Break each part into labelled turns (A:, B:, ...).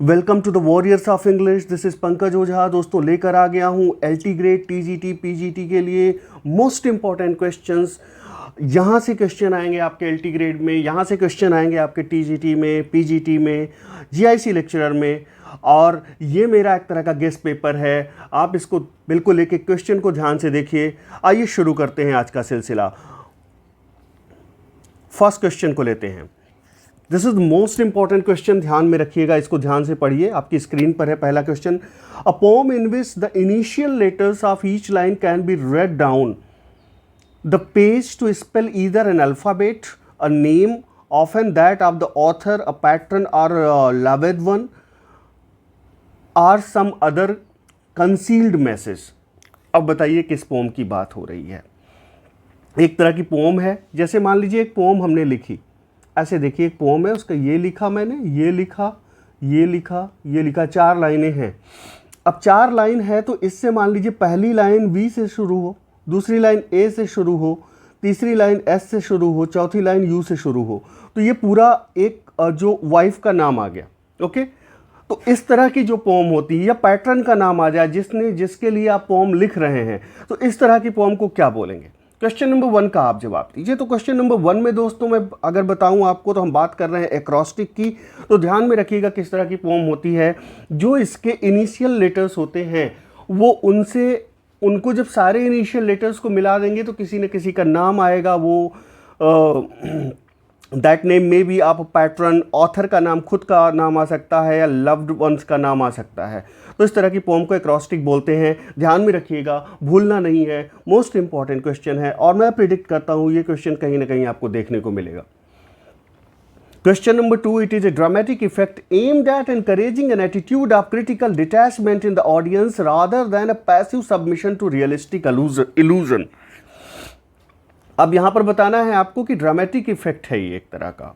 A: Welcome to the warriors of English. This is Pankaj Ojha. दोस्तों लेकर आ गया हूँ LT ग्रेड, TGT, PGT के लिए मोस्ट इंपॉर्टेंट क्वेश्चंस। यहाँ से क्वेश्चन आएंगे आपके LT ग्रेड में, यहाँ से क्वेश्चन आएंगे आपके TGT में, PGT में, GIC लेक्चरर में। और ये मेरा एक तरह का गेस्ट पेपर है, आप इसको बिल्कुल एक एक क्वेश्चन को ध्यान से देखिए। आइए शुरू करते हैं आज का सिलसिला। फर्स्ट क्वेश्चन को लेते हैं। This is the most important question, ध्यान में रखिएगा, इसको ध्यान से पढ़िए। आपकी स्क्रीन पर है पहला question. A poem in which the initial letters of each line can be read down the page to spell either an alphabet, a name, often that of the author, a pattern or loved one, or some other concealed message. अब बताइए किस pome की बात हो रही है। एक तरह की पोम है, जैसे मान लीजिए एक पोम हमने लिखी, ऐसे देखिए एक पोम है, उसका ये लिखा मैंने, ये लिखा, ये लिखा, ये लिखा, 4 लाइनें हैं। अब 4 लाइन है तो इससे मान लीजिए पहली लाइन V से शुरू हो, दूसरी लाइन A से शुरू हो, तीसरी लाइन S से शुरू हो, चौथी लाइन U से शुरू हो। तो ये पूरा एक जो वाइफ का नाम आ गया। ओके, तो इस तरह की जो पोम होती है या पैटर्न का नाम आ जाए जिसके लिए आप पोम लिख रहे हैं, तो इस तरह की पोम को क्या बोलेंगे। क्वेश्चन नंबर 1 का आप जवाब दीजिए। तो क्वेश्चन नंबर 1 में दोस्तों मैं अगर बताऊं आपको, तो हम बात कर रहे हैं एक्रोस्टिक की। तो ध्यान में रखिएगा किस तरह की पोम होती है। जो इसके इनिशियल लेटर्स होते हैं वो उनको जब सारे इनिशियल लेटर्स को मिला देंगे तो किसी न किसी का नाम आएगा। वो दैट नेम में भी आप पैटर्न, ऑथर का नाम, खुद का नाम आ सकता है या लव्ड वंस का नाम आ सकता है। तो इस तरह की पोम को एक्रोस्टिक बोलते हैं। ध्यान में रखिएगा, भूलना नहीं है, मोस्ट इंपॉर्टेंट क्वेश्चन है और मैं प्रिडिक्ट करता हूँ ये क्वेश्चन कहीं ना कहीं आपको देखने को मिलेगा। Question number 2, it is a dramatic effect aimed at encouraging an attitude of critical detachment in the audience rather than a passive submission to realistic illusion. अब यहां पर बताना है आपको कि ड्रामेटिक इफेक्ट है ये एक तरह का।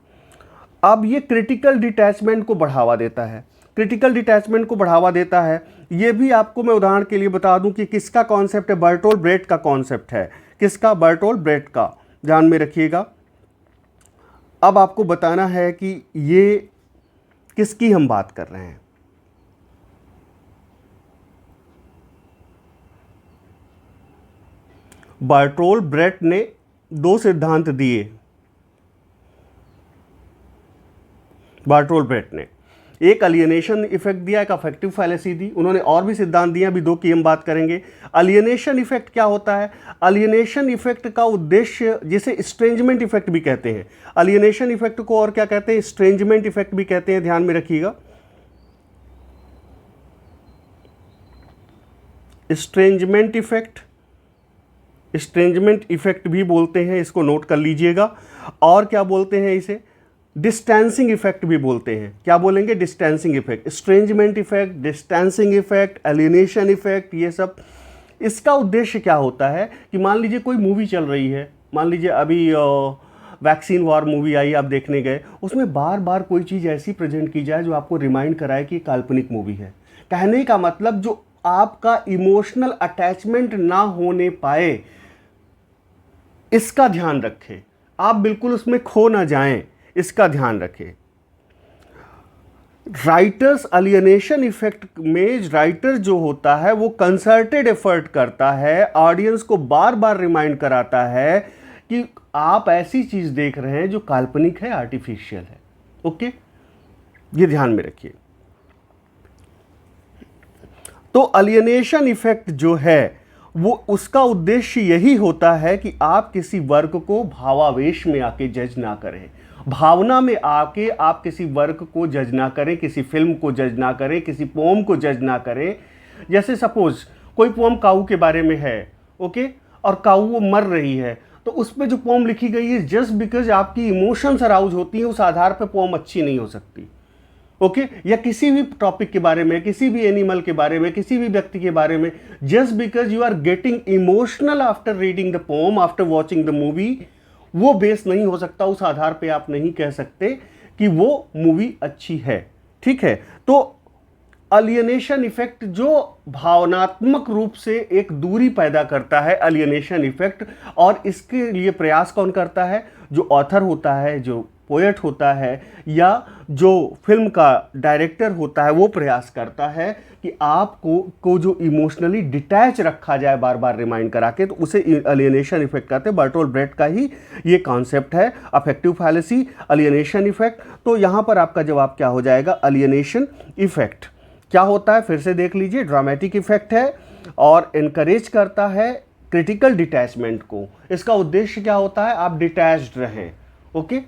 A: अब ये क्रिटिकल डिटैचमेंट को बढ़ावा देता है, क्रिटिकल डिटैचमेंट को बढ़ावा देता है। ये भी आपको मैं उदाहरण के लिए बता दूं कि किसका कॉन्सेप्ट है, बर्टोल्ट ब्रेट का कॉन्सेप्ट है। किसका? बर्टोल्ट ब्रेट का। ध्यान में रखिएगा। अब आपको बताना है कि ये किसकी हम बात कर रहे हैं। बर्टोल्ट ब्रेट ने 2 सिद्धांत दिए। बर्टोल्ट ब्रेट ने एक अलियनेशन इफेक्ट दिया, एक अफेक्टिव फैलेसी दी। उन्होंने और भी सिद्धांत दिए, अभी 2 की हम बात करेंगे। अलियनेशन इफेक्ट क्या होता है? अलियनेशन इफेक्ट का उद्देश्य, जिसे स्ट्रेंजमेंट इफेक्ट भी कहते हैं, अलियनेशन इफेक्ट को और क्या कहते हैं? स्ट्रेंजमेंट इफेक्ट भी कहते हैं। ध्यान में रखिएगा, स्ट्रेंजमेंट इफेक्ट, स्ट्रेंजमेंट इफेक्ट भी बोलते हैं, इसको नोट कर लीजिएगा। और क्या बोलते हैं इसे? डिस्टेंसिंग इफेक्ट भी बोलते हैं। क्या बोलेंगे? Distancing effect, estrangement effect, distancing effect, alienation effect, ये सब। इसका उद्देश्य क्या होता है कि मान लीजिए कोई मूवी चल रही है, मान लीजिए अभी वैक्सीन वॉर मूवी आई, आप देखने गए, उसमें बार बार कोई चीज़ ऐसी प्रेजेंट की जाए जो आपको रिमाइंड कराए कि काल्पनिक मूवी है। कहने का मतलब जो आपका इमोशनल अटैचमेंट ना होने पाए, इसका ध्यान रखें, आप बिल्कुल उसमें खो ना जाएं, इसका ध्यान रखें। राइटर्स अलियनेशन इफेक्ट में राइटर जो होता है वो कंसर्टेड एफर्ट करता है, ऑडियंस को बार बार रिमाइंड कराता है कि आप ऐसी चीज देख रहे हैं जो काल्पनिक है, आर्टिफिशियल है। ओके, ये ध्यान में रखिए। तो अलियनेशन इफेक्ट जो है वो, उसका उद्देश्य यही होता है कि आप किसी वर्क को भावावेश में आके जज ना करें, भावना में आके आप किसी वर्क को जज ना करें, किसी फिल्म को जज ना करें, किसी पोम को जज ना करें। जैसे सपोज कोई पोम काऊ के बारे में है, ओके, और काऊ वो मर रही है, तो उस पर जो पोम लिखी गई है, जस्ट बिकॉज आपकी इमोशंस अराउज होती हैं, उस आधार पर पोम अच्छी नहीं हो सकती। ओके, या किसी भी टॉपिक के बारे में, किसी भी एनिमल के बारे में, किसी भी व्यक्ति के बारे में, just because you are getting emotional after reading the poem, after watching the movie, वो बेस नहीं हो सकता। उस आधार पे आप नहीं कह सकते कि वो मूवी अच्छी है। ठीक है, तो अलियनेशन इफेक्ट जो भावनात्मक रूप से एक दूरी पैदा करता है, अलियनेशन इफेक्ट, और इसके लिए प्रयास कौन करता है? जो ऑथर होता है, जो पोएट होता है या जो फिल्म का डायरेक्टर होता है वो प्रयास करता है कि आपको जो इमोशनली डिटैच रखा जाए बार बार रिमाइंड करा के, तो उसे अलियनेशन इफेक्ट कहते हैं। बर्टोल्ट ब्रेट का ही ये कॉन्सेप्ट है, अफेक्टिव फैलेसी, अलियनेशन इफेक्ट। तो यहाँ पर आपका जवाब क्या हो जाएगा, अलियनेशन इफेक्ट। क्या होता है फिर से देख लीजिए, ड्रामेटिक इफेक्ट है और इनकरेज करता है क्रिटिकल डिटैचमेंट को। इसका उद्देश्य क्या होता है, आप डिटैच्ड रहें। Okay,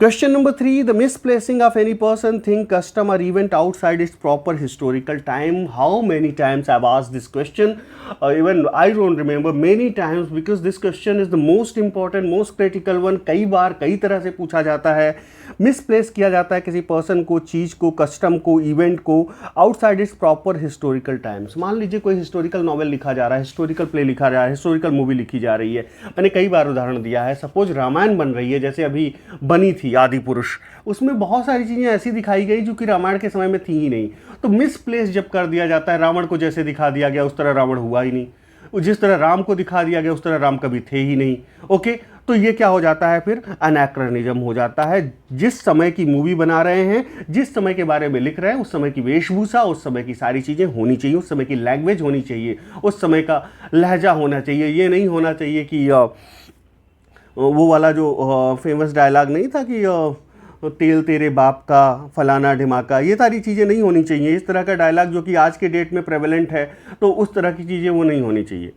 A: Question number 3, the misplacing of any person, thing, custom or event outside its proper historical time. How many times I've asked this question? Even I don't remember many times because this question is the most important, most critical one. कई बार कई तरह से पूछा जाता है। Misplace किया जाता है किसी पर्सन को, चीज़ को, कस्टम को, इवेंट को outside it's proper historical times. मान लीजिए कोई हिस्टोरिकल नॉवेल लिखा जा रहा है, हिस्टोरिकल प्ले लिखा जा रहा है, हिस्टोरिकल मूवी लिखी जा रही है। मैंने कई बार उदाहरण दिया है, सपोज रामायण बन रही है, जैसे अभी बनी थी आदि पुरुष, उसमें बहुत सारी चीज़ें ऐसी दिखाई गई जो कि रामायण के समय में थी ही नहीं। तो मिसप्लेस जब कर दिया जाता है, रावण को जैसे दिखा दिया गया उस तरह रावण हुआ ही नहीं, जिस तरह राम को दिखा दिया गया उस तरह राम कभी थे ही नहीं। ओके, तो ये क्या हो जाता है, फिर अनैक्रोनिज्म हो जाता है। जिस समय की मूवी बना रहे हैं, जिस समय के बारे में लिख रहे हैं, उस समय की वेशभूषा, उस समय की सारी चीज़ें होनी चाहिए, उस समय की लैंग्वेज होनी चाहिए, उस समय का लहजा होना चाहिए। ये नहीं होना चाहिए कि वो वाला जो फेमस डायलॉग नहीं था कि तेल तेरे बाप का, फलाना ढिमाका, ये सारी चीज़ें नहीं होनी चाहिए। इस तरह का डायलॉग जो कि आज के डेट में प्रेवलेंट है, तो उस तरह की चीज़ें वो नहीं होनी चाहिए।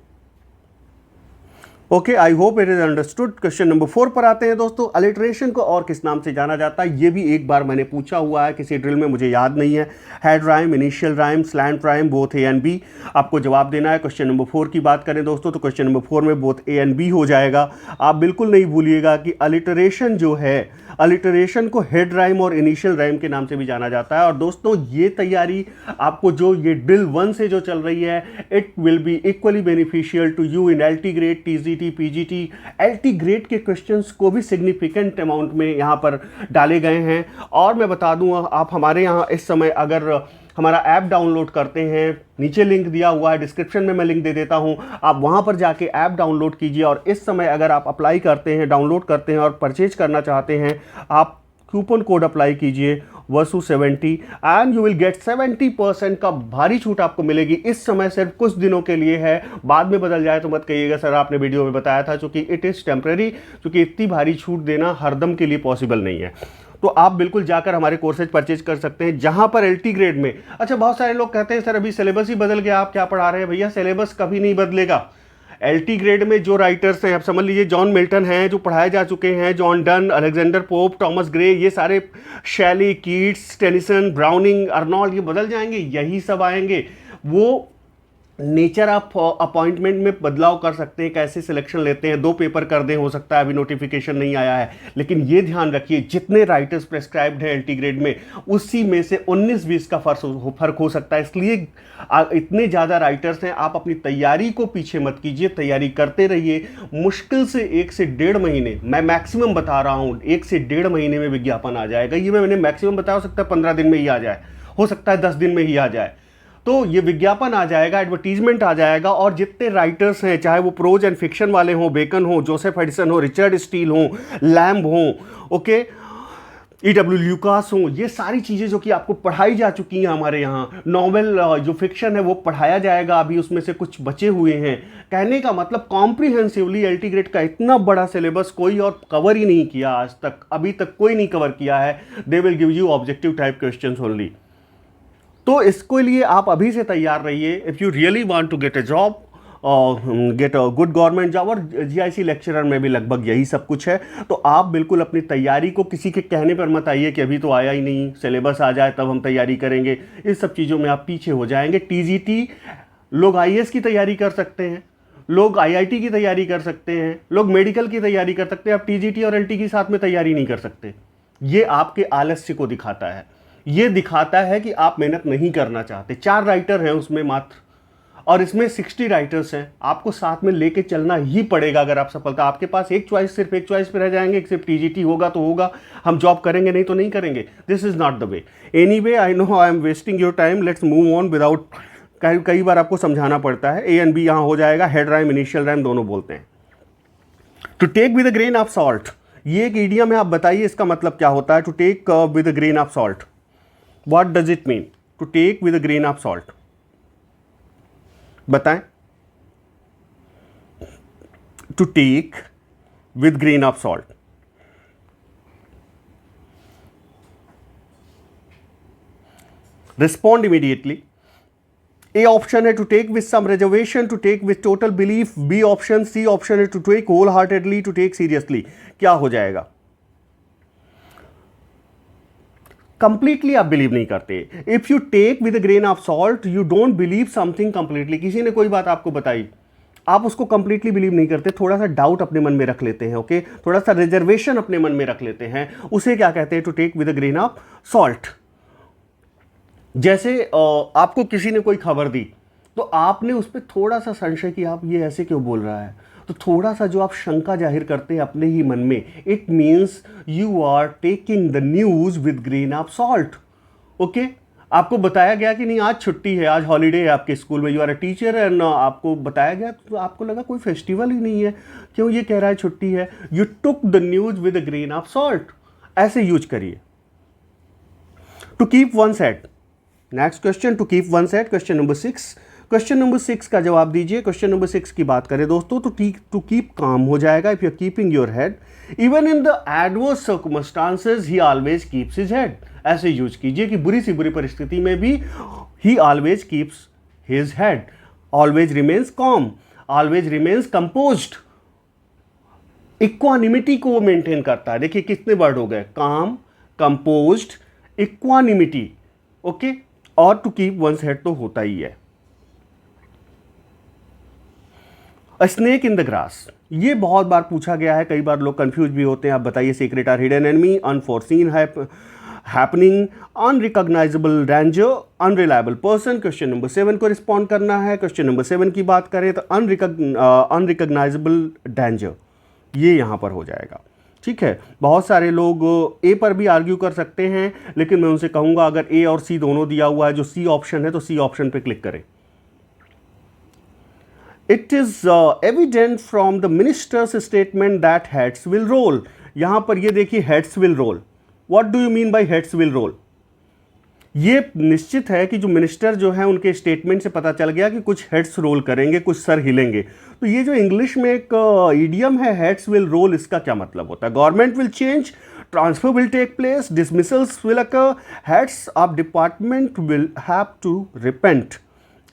A: Okay, I hope it is understood. Question number 4 पर आते हैं दोस्तों। अलिटरेशन को और किस नाम से जाना जाता है, ये भी एक बार मैंने पूछा हुआ है किसी ड्रिल में, मुझे याद नहीं है। Head rhyme, initial rhyme, slant rhyme, both A and B. आपको जवाब देना है। क्वेश्चन नंबर 4 की बात करें दोस्तों, तो क्वेश्चन नंबर 4 में बोथ ए एंड बी हो जाएगा। आप बिल्कुल नहीं भूलिएगा कि अलिटरेशन जो है, अलिटरेशन को हेड राइम और इनिशियल राइम के नाम से भी जाना जाता है। और दोस्तों ये तैयारी आपको जो ये ड्रिल 1 से जो चल रही है, it will be equally beneficial to you in LT grade, TGT, PGT. LT grade के क्वेश्चंस को भी सिग्निफिकेंट अमाउंट में यहाँ पर डाले गए हैं। और मैं बता दूँ, आप हमारे यहाँ इस समय अगर हमारा ऐप डाउनलोड करते हैं, नीचे लिंक दिया हुआ है, डिस्क्रिप्शन में मैं लिंक दे देता हूं, आप वहां पर जाके ऐप डाउनलोड कीजिए। और इस समय अगर आप अप्लाई करते हैं, डाउनलोड करते हैं और परचेज करना चाहते हैं, आप कूपन कोड अप्लाई कीजिए WASU70 and you will get 70% का भारी छूट आपको मिलेगी। इस समय सिर्फ कुछ दिनों के लिए है, बाद में बदल जाए तो मत कहिएगा सर आपने वीडियो में बताया था, क्योंकि इट इज़ टेम्परेरी, क्योंकि इतनी भारी छूट देना हरदम के लिए पॉसिबल नहीं है। तो आप बिल्कुल जाकर हमारे कोर्सेज परचेज कर सकते हैं, जहां पर एलटी ग्रेड में। अच्छा, बहुत सारे लोग कहते हैं सर अभी सिलेबस ही बदल गया, आप क्या पढ़ा रहे हैं। भैया सिलेबस कभी नहीं बदलेगा। एलटी ग्रेड में जो राइटर्स हैं, आप समझ लीजिए जॉन मिल्टन हैं जो पढ़ाए जा चुके हैं, John Donne, Alexander pope, Thomas Gray, ये सारे, शैली, कीट्स, टेनिसन, ब्राउनिंग, अर्नॉल्ड, ये बदल जाएंगे, यही सब आएंगे। वो नेचर ऑफ अपॉइंटमेंट में बदलाव कर सकते हैं, कैसे सिलेक्शन लेते हैं, 2 पेपर कर दें, हो सकता है अभी नोटिफिकेशन नहीं आया है। लेकिन ये ध्यान रखिए, जितने राइटर्स प्रेस्क्राइब्ड है एलटी ग्रेड में, उसी में से 19-20 का फर्क हो सकता है। इसलिए इतने ज़्यादा राइटर्स हैं, आप अपनी तैयारी को पीछे मत कीजिए, तैयारी करते रहिए। मुश्किल से 1 से 1.5 महीने, मैं मैक्सिमम बता रहा हूँ, 1 से 1.5 महीने में विज्ञापन आ जाएगा। ये मैंने मैक्सिमम बताया, हो सकता है 15 दिन में ही आ जाए, हो सकता है 10 दिन में ही आ जाए। तो ये विज्ञापन आ जाएगा, एडवर्टीजमेंट आ जाएगा। और जितने राइटर्स हैं, चाहे वो प्रोज एंड फिक्शन वाले हों, बेकन हो, जोसेफ एडिसन हो, रिचर्ड स्टील हो, लैम्ब हो, ओके, E.W. ल्यूकास हो, ये सारी चीज़ें जो कि आपको पढ़ाई जा चुकी हैं हमारे यहाँ। नॉवेल जो फिक्शन है वो पढ़ाया जाएगा, अभी उसमें से कुछ बचे हुए हैं। कहने का मतलब कॉम्प्रिहेंसिवली एलटी ग्रेड का इतना बड़ा सिलेबस कोई और कवर ही नहीं किया आज तक, अभी तक कोई नहीं कवर किया है। They will give you objective type questions only. तो इसके लिए आप अभी से तैयार रहिए। If you really want to get a job, get a good government job, और जीआईसी लेक्चरर में भी लगभग यही सब कुछ है। तो आप बिल्कुल अपनी तैयारी को किसी के कहने पर मत आइए कि अभी तो आया ही नहीं, सिलेबस आ जाए तब हम तैयारी करेंगे। इस सब चीज़ों में आप पीछे हो जाएंगे। टीजीटी, लोग आईएएस की तैयारी कर सकते हैं, लोग आईआईटी की तैयारी कर सकते हैं, लोग मेडिकल की तैयारी कर सकते हैं, आप टीजीटी और एलटी के साथ में तैयारी नहीं कर सकते। ये आपके आलस्य को दिखाता है, ये दिखाता है कि आप मेहनत नहीं करना चाहते। 4 राइटर हैं उसमें मात्र, और इसमें 60 राइटर्स हैं। आपको साथ में लेके चलना ही पड़ेगा अगर आप सफलता। आपके पास एक चॉइस, सिर्फ एक चॉइस पे रह जाएंगे, सिर्फ टीजीटी होगा तो होगा, हम जॉब करेंगे नहीं तो नहीं करेंगे। This is not the way. Anyway, I know I am wasting your time, let's move on without, कई बार आपको समझाना पड़ता है। ए एंड बी यहाँ हो जाएगा, हेड राइम, इनिशियल राइम दोनों बोलते हैं। To take with a grain of salt, ये एक इडियम है, आप बताइए इसका मतलब क्या होता है। To take with a grain of salt, what does it mean? To take with a grain of salt, बताएं। To take with grain of salt, respond immediately. A option है to take with some reservation, to take with total belief. B option, C option है to take wholeheartedly, to take seriously. क्या हो जाएगा? Completely आप believe नहीं करते। If you take with a grain of salt, you don't believe something completely. किसी ने कोई बात आपको बताई, आप उसको कंप्लीटली बिलीव नहीं करते, थोड़ा सा डाउट अपने मन में रख लेते हैं, ओके, थोड़ा सा रिजर्वेशन अपने मन में रख लेते हैं, उसे क्या कहते हैं? To take with a grain of salt. जैसे आपको किसी ने कोई खबर दी, तो आपने उस पर थोड़ा सा संशय किया, आप ये ऐसे क्यों बोल रहा है, तो थोड़ा सा जो आप शंका जाहिर करते हैं अपने ही मन में, it means you are taking the news with grain of salt. Okay, आपको बताया गया कि नहीं आज छुट्टी है, आज हॉलीडे है आपके स्कूल में, you are a teacher and आपको बताया गया, तो आपको लगा कोई फेस्टिवल ही नहीं है, क्यों ये कह रहा है छुट्टी है। You took the news with a grain of salt, ऐसे यूज करिए। To keep one set, next question, to keep one set, question number 6। Question number 6 का जवाब दीजिए। क्वेश्चन नंबर 6 की बात करें दोस्तों, तो टू कीप काम हो जाएगा। If you are keeping your head even in the adverse circumstances, he always keeps his head. ऐसे यूज कीजिए कि बुरी सी बुरी परिस्थिति में भी he always keeps his head, always remains calm, always remains composed. Equanimity को वो मेंटेन करता है। देखिए कितने वर्ड हो गए, काम, कंपोज्ड, इक्वानिमिटी, ओके, और टू कीप वंस हेड तो होता ही है। अ स्नेक इन द ग्रास, ये बहुत बार पूछा गया है, कई बार लोग कंफ्यूज भी होते हैं। आप बताइए, secret or hidden enemy, unforeseen happening, unrecognisable danger, unreliable person. Question number 7 को रिस्पॉन्ड करना है। क्वेश्चन नंबर 7 की बात करें तो अनरिकॉग्नाइजेबल डेंजर, ये यहां पर हो जाएगा। ठीक है, बहुत सारे लोग ए पर भी आर्ग्यू कर सकते हैं, लेकिन मैं उनसे कहूंगा अगर ए और सी दोनों दिया हुआ है, जो सी ऑप्शन है, तो सी ऑप्शन पे क्लिक करें। It is evident from the minister's statement that heads will roll. यहां पर ये देखिए, heads will roll, what do you mean by heads will roll? ये निश्चित है कि जो मिनिस्टर जो है उनके स्टेटमेंट से पता चल गया कि कुछ हेड्स रोल करेंगे, कुछ सर हिलेंगे। तो ये जो इंग्लिश में एक इडियम है हेड्स विल रोल, इसका क्या मतलब होता है? Government will change, transfer will take place, dismissals will occur, heads of department will have to repent.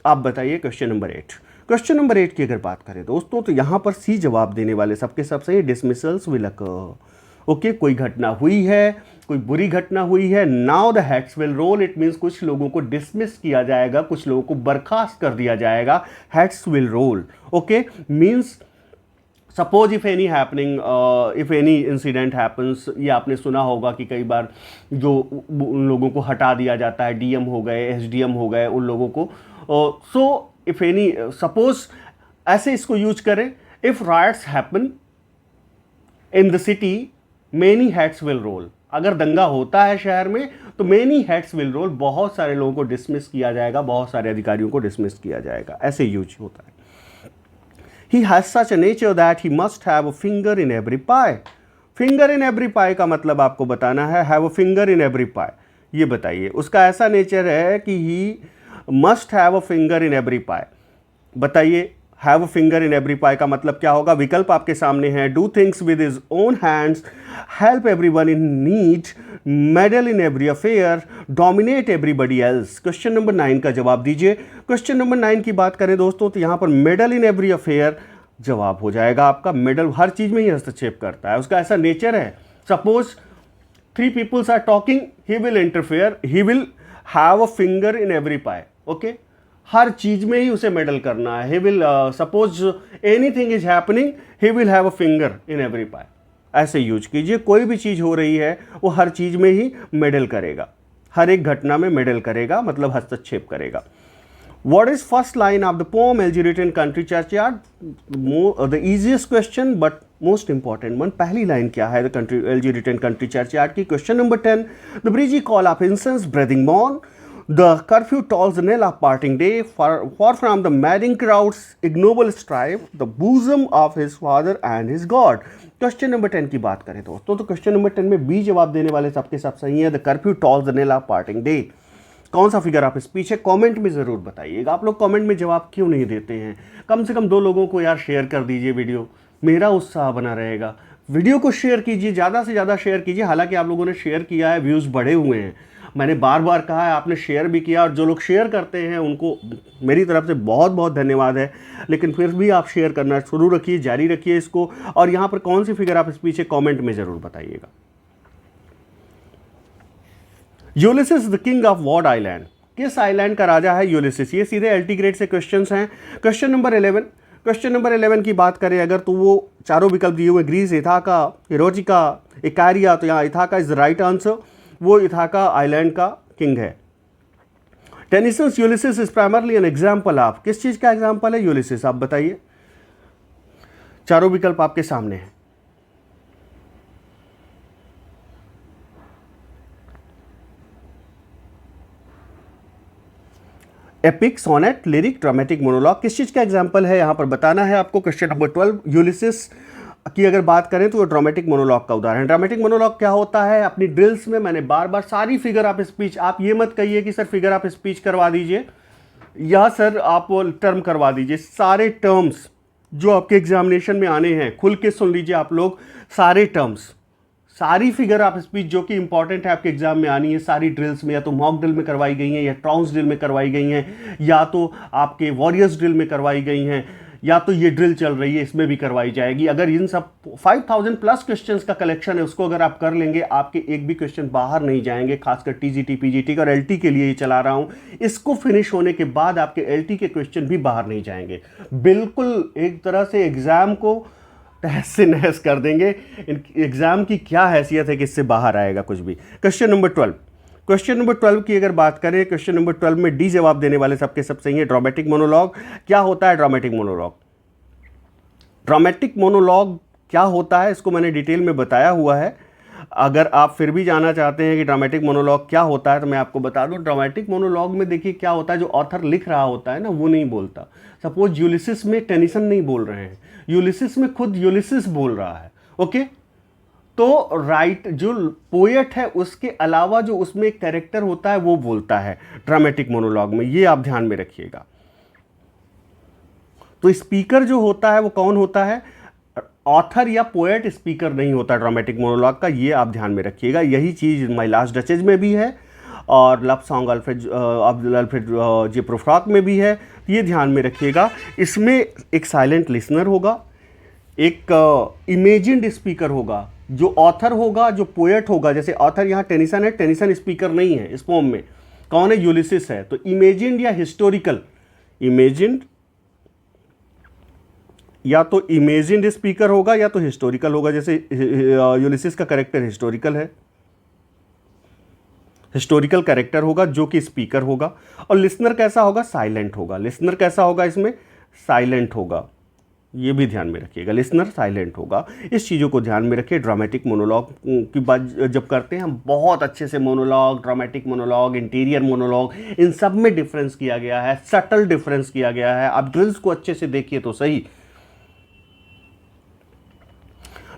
A: आप बताइए क्वेश्चन नंबर 8। क्वेश्चन नंबर 8 की अगर बात करें दोस्तों, तो यहां पर सी जवाब देने वाले सबके सब सही, डिसमिसल्स विल अकर। ओके, कोई घटना हुई है, कोई बुरी घटना हुई है, now the heads will roll, it means कुछ लोगों को डिसमिस किया जाएगा, कुछ लोगों को बर्खास्त कर दिया जाएगा। Heads will roll, okay, means suppose if any happening, if any incident happens, ये आपने सुना होगा कि कई बार जो उन लोगों को हटा दिया जाता है, डीएम हो गए, एसडीएम हो गए, उन लोगों को, सो इफ एनी, सपोज ऐसे इसको यूज करें, if riots happen in the city many heads will roll. अगर दंगा होता है शहर में तो मेनी हेड्स विल रोल, बहुत सारे लोगों को डिसमिस किया जाएगा, बहुत सारे अधिकारियों को डिसमिस किया जाएगा, ऐसे यूज होता है। He has such a nature that he must have a finger in every pie. Finger in every pie का मतलब आपको बताना है, have a finger in every pie। ये बताइए, उसका ऐसा नेचर है कि he must have a finger in every pie। बताइए, have a finger in every pie का मतलब क्या होगा? विकल्प आपके सामने है, do things with his own hands, help everyone in need, meddle in every affair, dominate everybody else. Question number 9 का जवाब दीजिए। क्वेश्चन नंबर 9 की बात करें दोस्तों, तो यहाँ पर मेडल इन एवरी अफेयर जवाब हो जाएगा आपका। मेडल हर चीज में ही हस्तक्षेप करता है, उसका ऐसा नेचर है। Suppose 3 peoples are talking, he will interfere, he will have a finger in every pie. Okay, हर चीज में ही उसे मेडल करना है। He will, suppose anything is happening, he will have a finger in every pie. ऐसे use कीजिए, कोई भी चीज हो रही है वो हर चीज में ही मेडल करेगा, हर एक घटना में मेडल करेगा, मतलब हस्तक्षेप करेगा। What is first line of the poem Algerian country churchyard? The easiest question but most important one. पहली लाइन क्या है Algerian country churchyard की? Question number 10, the breezy call of incense breathing morn, The curfew tolls the knell of parting day, for from the madding crowd's ignoble strife, the bosom of his father and his God. Question number 10 की बात करें दोस्तों, तो question number 10 में B जवाब देने वाले सबके सब सही है। The curfew tolls the knell of parting day. कौन सा फिगर आप स्पीच है, कमेंट में ज़रूर बताइएगा। आप लोग कमेंट में जवाब क्यों नहीं देते हैं? कम से कम 2 लोगों को यार शेयर कर दीजिए वीडियो, मेरा उत्साह बना रहेगा। वीडियो को शेयर कीजिए, ज़्यादा से ज़्यादा शेयर कीजिए। हालांकि आप लोगों ने शेयर किया है, व्यूज़ बढ़े हुए हैं, मैंने बार बार कहा है, आपने शेयर भी किया, और जो लोग शेयर करते हैं उनको मेरी तरफ से बहुत बहुत धन्यवाद है। लेकिन फिर भी आप शेयर करना शुरू रखिए, जारी रखिए इसको। और यहाँ पर कौन सी फिगर आप स्पीच है कमेंट में ज़रूर बताइएगा। Ulysses the king of what island, किस आइलैंड का राजा है यूलिसिस? ये सीधे एलटी ग्रेड से क्वेश्चंस हैं। क्वेश्चन नंबर 11, क्वेश्चन नंबर 11 की बात करें अगर, तो वो चारों विकल्प दिए हुए, ग्रीस, इथाका, इरोटिका, इकारिया, तो यहाँ Ithaca is the right answer. वो इथाका आइलैंड का किंग है। Tennyson's Ulysses is primarily an example of, किस चीज़ का एग्जाम्पल है यूलिसिस? आप बताइए, चारों विकल्प आपके सामने हैं। Epic, sonnet, lyric, dramatic monologue, किस चीज़ का एग्जाम्पल है यहाँ पर बताना है आपको। क्वेश्चन नंबर 12, यूलिसिस की अगर बात करें तो वो ड्रामेटिक मोनोलॉग का उदाहरण। ड्रामेटिक मोनोलॉग क्या होता है? अपनी ड्रिल्स में मैंने बार बार सारी फिगर आप स्पीच, आप ये मत कहिए कि सर फिगर आप स्पीच करवा दीजिए या सर आप टर्म करवा दीजिए। सारे टर्म्स जो आपके एग्जामिनेशन में आने हैं खुल के सुन लीजिए आप लोग। सारे टर्म्स, सारी फिगर आप स्पीच जो कि इंपॉर्टेंट है आपके एग्जाम में आनी है, सारी ड्रिल्स में या तो मॉक ड्रिल में करवाई गई हैं, या ट्राउंस ड्रिल में करवाई गई हैं, या तो आपके वॉरियर्स ड्रिल में करवाई गई हैं, या तो ये ड्रिल चल रही है इसमें भी करवाई जाएगी। अगर इन सब 5000 प्लस क्वेश्चंस का कलेक्शन है, उसको अगर आप कर लेंगे, आपके एक भी क्वेश्चन बाहर नहीं जाएंगे। खासकर टीजीटी, पीजीटी और एलटी के लिए ये चला रहा हूं। इसको फिनिश होने के बाद आपके एलटी के क्वेश्चन भी बाहर नहीं जाएंगे। बिल्कुल एक तरह से एग्जाम को तहस से नहस कर देंगे। एग्जाम की क्या हैसियत है कि इससे बाहर आएगा कुछ भी। क्वेश्चन नंबर 12, क्वेश्चन नंबर 12 की अगर बात करें, क्वेश्चन नंबर 12 में डी जवाब देने वाले सबके सब सही है। ड्रामेटिक मोनोलॉग क्या होता है? ड्रामेटिक मोनोलॉग, ड्रामेटिक मोनोलॉग क्या होता है इसको मैंने डिटेल में बताया हुआ है। अगर आप फिर भी जानना चाहते हैं कि ड्रामेटिक मोनोलॉग क्या होता है तो मैं आपको बता दूं। ड्रामेटिक मोनोलॉग में देखिए क्या होता है, जो ऑथर लिख रहा होता है ना वो नहीं बोलता। सपोज यूलिसिस में टेनिसन नहीं बोल रहे हैं, यूलिसिस में खुद यूलिसिस बोल रहा है। ओके, तो राइट जो पोएट है उसके अलावा जो उसमें एक कैरेक्टर होता है वो बोलता है ड्रामेटिक मोनोलॉग में, ये आप ध्यान में रखिएगा। तो स्पीकर जो होता है वो कौन होता है? ऑथर या पोएट स्पीकर नहीं होता ड्रामेटिक मोनोलॉग का, ये आप ध्यान में रखिएगा। यही चीज़ माय लास्ट डचेज में भी है और लव सॉन्ग अल्फ्रेड जे प्रोफ्रॉक में भी है, ये ध्यान में रखिएगा। इसमें एक साइलेंट लिसनर होगा, एक इमेजिन्ड स्पीकर होगा, जो ऑथर होगा, जो पोएट होगा। जैसे ऑथर यहाँ टेनिसन है, टेनिसन स्पीकर नहीं है इस पोम में, कौन है? यूलिसिस है। तो इमेजिन्ड या हिस्टोरिकल, इमेजिन्ड या तो इमेजिन्ड स्पीकर होगा या तो हिस्टोरिकल होगा। जैसे यूलिसिस का कैरेक्टर हिस्टोरिकल है, हिस्टोरिकल कैरेक्टर होगा जो कि स्पीकर होगा। और लिसनर कैसा होगा? साइलेंट होगा। लिसनर कैसा होगा? इसमें साइलेंट होगा, ये भी ध्यान में रखिएगा। लिसनर साइलेंट होगा, इस चीज़ों को ध्यान में रखिए। ड्रामेटिक मोनोलॉग की बात जब करते हैं हम, बहुत अच्छे से monologue, dramatic monologue, interior monologue, इन सब में डिफरेंस किया गया है, सटल डिफरेंस किया गया है। आप ड्रिल्स को अच्छे से देखिए तो सही।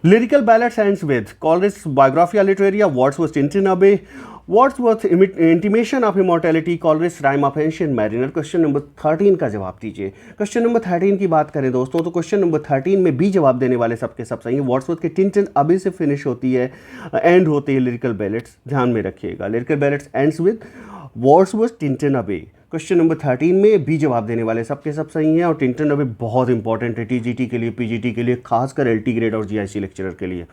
A: Lyrical ballads ends with Coleridge's Biographia Literaria, Wordsworth's Tintin Abbey, Wordsworth's Intimation of Immortality, Coleridge's Rime of Ancient Mariner। Question number 13 का जवाब दीजिए। क्वेश्चन नंबर 13 की बात करें दोस्तों, तो क्वेश्चन नंबर 13 में बी जवाब देने वाले सबके सब सही है। वर्ड्सवर्थ के टिंटिन अबे से फिनिश होती है, एंड होती है लिरिकल बैलेट्स, ध्यान में रखिएगा। Lyrical ballads ends with Wordsworth Tintin अबे। क्वेश्चन नंबर 13 में बी जवाब देने वाले सबके सब सही हैं। और टिंटिन अबे बहुत इंपॉर्टेंट है टीजीटी के लिए, पीजीटी के लिए, खासकर एलटी ग्रेड और जीआईसी लेक्चरर के लिए।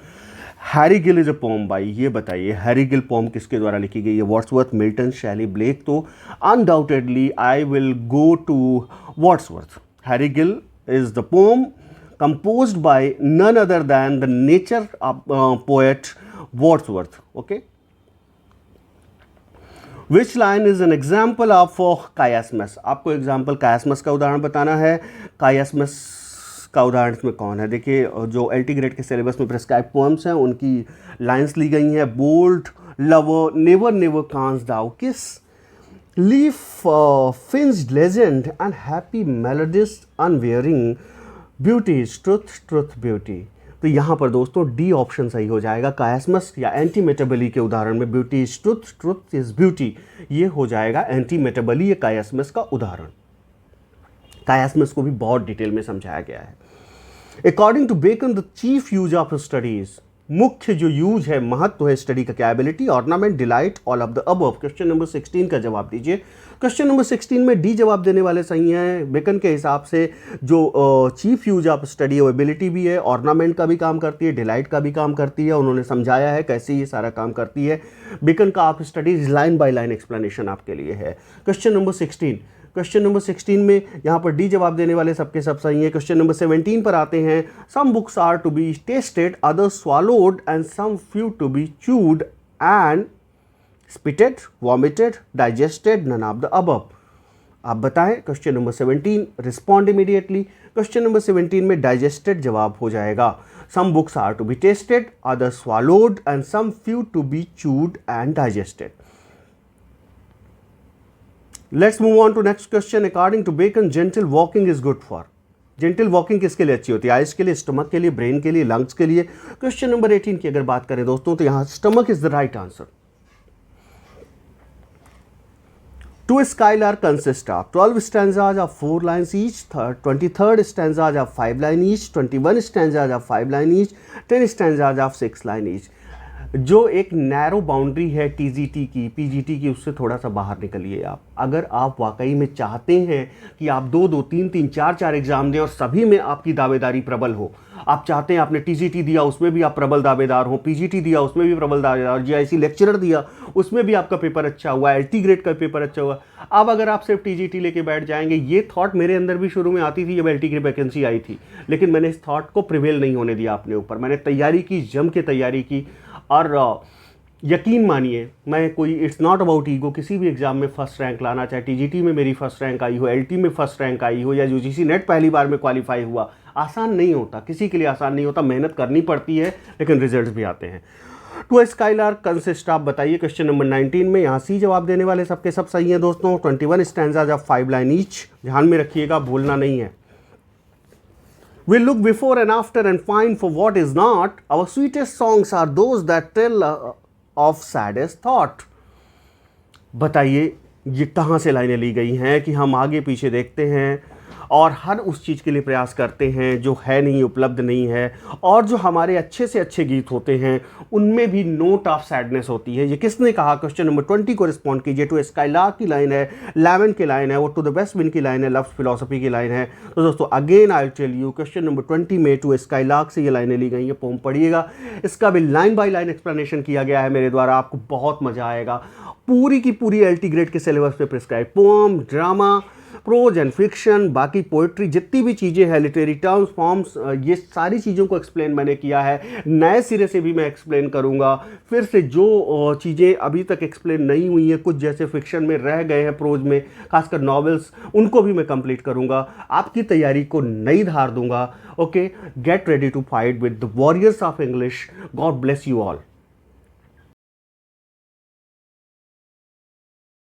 A: Harry Gill is a poem by, ये बताइए हैरी गिल पोम किसके द्वारा लिखी गई है? Wordsworth, Milton, Shelley, Blake. तो undoubtedly I will go to Wordsworth. Harry Gill is the poem composed by none other than the nature poet Wordsworth. Okay, which line is an example of chiasmus? आपको example chiasmus का उदाहरण बताना है। chiasmus का उदाहरण इसमें कौन है? देखिए, जो एलटी ग्रेड के सिलेबस में प्रेस्क्राइब पोएम्स हैं उनकी लाइंस ली गई हैं। Bold lover never never canst thou kiss leaf fringed legend and happy melodist unwearying beauty is truth truth beauty. तो यहाँ पर दोस्तों डी ऑप्शन सही हो जाएगा। कायस्मस या एंटी मेटाबली के उदाहरण में beauty is truth truth is beauty, ये हो जाएगा एंटी मेटाबली या कायस्मस का उदाहरण। कायस्मस को भी बहुत डिटेल में समझाया गया है। According to Bacon the chief use of studies, मुख्य जो यूज है, महत्व है स्टडी का, क्या ability, ornament, delight, all of the above. Question number 16 का जवाब दीजिए। क्वेश्चन नंबर 16 में डी जवाब देने वाले सही हैं। बेकन के हिसाब से जो चीफ यूज ऑफ स्टडी है एबिलिटी भी है, ऑर्नामेंट का भी काम करती है, डिलाइट का भी काम करती है। उन्होंने समझाया है कैसे ये सारा काम करती है। बेकन का आप studies line by line explanation आपके लिए है। क्वेश्चन नंबर 16, क्वेश्चन नंबर 16 में यहाँ पर डी जवाब देने वाले सबके सब सही हैं। क्वेश्चन नंबर 17 पर आते हैं। Some books are to be tasted, others swallowed and some few to be chewed and spitted, vomited, digested, none of the above. आप बताएं। Question number 17, respond immediately. Question number 17 में डाइजेस्टेड जवाब हो जाएगा। Some books are to be tasted, others swallowed and some few to be chewed and digested. Let's move on to next question. According to Bacon, gentle walking is good for. Gentle walking किसके लिए अच्छी होती है? Eyes के लिए, stomach के लिए, brain के लिए, लंग्स के लिए। क्वेश्चन नंबर 18 की अगर बात करें दोस्तों तो यहाँ stomach is the right answer. Two Skylark consist of 12 stanzas of 4 lines each, 23rd stanzas of 5 lines each, 21 stanzas of 5 lines each, 10 stanzas of 6 lines each। जो एक नैरो बाउंड्री है टीजीटी की, पीजीटी की, उससे थोड़ा सा बाहर निकलिए आप। अगर आप वाकई में चाहते हैं कि आप 2-2, 3-3, 4-4 एग्जाम दें और सभी में आपकी दावेदारी प्रबल हो, आप चाहते हैं आपने टीजीटी दिया उसमें भी आप प्रबल दावेदार हो, पीजीटी दिया उसमें भी प्रबल दावेदार, जीआईसी लेक्चरर दिया उसमें भी आपका पेपर अच्छा हुआ, एलटी ग्रेड का पेपर अच्छा हुआ, अब अगर आप सिर्फ टीजीटी लेके बैठ जाएंगे, ये थॉट मेरे अंदर भी शुरू में आती थी जब एलटी की वैकेंसी आई थी, लेकिन मैंने इस थॉट को प्रिवेल नहीं होने दिया अपने ऊपर। मैंने तैयारी की, जम के तैयारी की, और यकीन मानिए मैं कोई, इट्स नॉट अबाउट ईगो, किसी भी एग्जाम में फर्स्ट रैंक लाना, चाहे टीजीटी में मेरी फर्स्ट रैंक आई हो, एलटी में फर्स्ट रैंक आई हो, या यूजीसी नेट पहली बार में क्वालिफाई हुआ, आसान नहीं होता, किसी के लिए आसान नहीं होता, मेहनत करनी पड़ती है, लेकिन रिजल्ट भी आते हैं। टू स्काईलार्क कंसिस्ट, आप बताइए। क्वेश्चन नंबर 19 में यहाँ सी जवाब देने वाले सबके सब सही हैं दोस्तों। 21 स्टैंजाज ऑफ 5 लाइन ईच, ध्यान में रखिएगा, भूलना नहीं है। We'll look before and after and find for what is not. Our sweetest songs are those that tell of saddest thought. बताइए ये कहाँ से लाइनें ली गई हैं कि हम आगे पीछे देखते हैं और हर उस चीज़ के लिए प्रयास करते हैं जो है नहीं, उपलब्ध नहीं है, और जो हमारे अच्छे से अच्छे गीत होते हैं उनमें भी नोट ऑफ सैडनेस होती है। ये किसने कहा? क्वेश्चन नंबर 20 को रिस्पॉन्ड कीजिए। टू स्काईलार्क की लाइन है, लेवन की लाइन है, वो टू द बेस्ट विन की लाइन है, लव्स फिलोसफी की लाइन है। तो दोस्तों again I tell you, question number 20 में टू स्काईलार्क से ये लाइनें ली गई हैं। पोम पढ़िएगा, इसका भी लाइन बाय लाइन एक्सप्लेनेशन किया गया है मेरे द्वारा, आपको बहुत मजा आएगा। पूरी की पूरी एलटी ग्रेड के सिलेबस पे prescribe, poem, drama, prose and fiction, बाकी पोइट्री, जितनी भी चीज़ें हैं, लिटरेरी टर्म्स, फॉर्म्स, ये सारी चीज़ों को एक्सप्लेन मैंने किया है। नए सिरे से भी मैं एक्सप्लेन करूँगा। फिर से जो चीज़ें अभी तक एक्सप्लेन नहीं हुई हैं, कुछ जैसे फिक्शन में रह गए हैं, प्रोज में खासकर नॉवेल्स, उनको भी मैं कंप्लीट करूँगा, आपकी तैयारी को नई धार दूंगा। Okay, get ready to fight with the warriors of English. God bless you all.